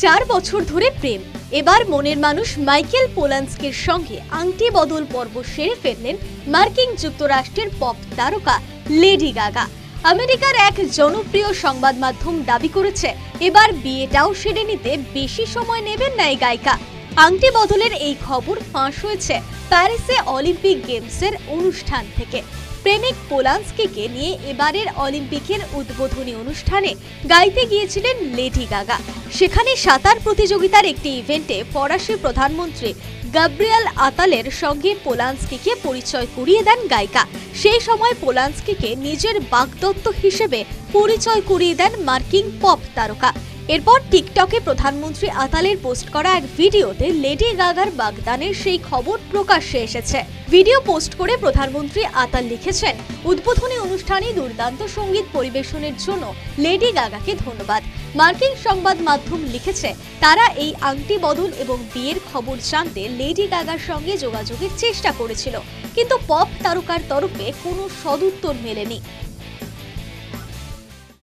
4 বছর ধরে প্রেম। এবার মনের মানুষ মাইকেল পোলান্সকির সঙ্গে আংটি বদল পর্ব সেরে ফেললেন মার্কিন যুক্তরাষ্ট্রের পপ তারকা লেডি গাগা। আমেরিকার এক জনপ্রিয় সংবাদ মাধ্যম দাবি করেছে এবার বিয়েটাও সেরে নিতে বেশি সময় নেবেন না এই গায়িকা। আংটি বদলের এই খবর ফাঁস হয়েছে প্যারিসে অলিম্পিক গেমসের অনুষ্ঠান থেকে। প্রেমিক পোলান্সকিকে নিয়ে এবারের অলিম্পিকের উদ্বোধনী অনুষ্ঠানে গাইতে গিয়েছিলেন লেডি গাগা। সেখানে সাঁতার প্রতিযোগিতার একটি ইভেন্টে ফরাসি প্রধানমন্ত্রী গাব্রিয়েল আতালের সঙ্গে পোলান্সকিকে পরিচয় করিয়ে দেন গায়িকা। সেই সময় পোলান্সকিকে নিজের বাগদত্ত হিসেবে পরিচয় করিয়ে দেন মার্কিন পপ তারকা। এরপর টিকটকে প্রধানমন্ত্রী আতালের পোস্ট করা এক ভিডিওতে লেডি গাগার বাগদানের সেই খবর প্রকাশ্যে এসেছে। ভিডিও পোস্ট করে প্রধানমন্ত্রী আতাল লিখেছেন, উদ্বোধনী অনুষ্ঠানে দুর্দান্ত সঙ্গীত পরিবেশনের জন্য লেডি গাগাকে ধন্যবাদ। মার্কিন সংবাদ মাধ্যম লিখেছে তারা এই আংটি বদল এবং বিয়ের খবর জানতে লেডি গাগার সঙ্গে যোগাযোগের চেষ্টা করেছিল, কিন্তু পপ তারকার তরফে কোনো সদুত্তর মেলেনি।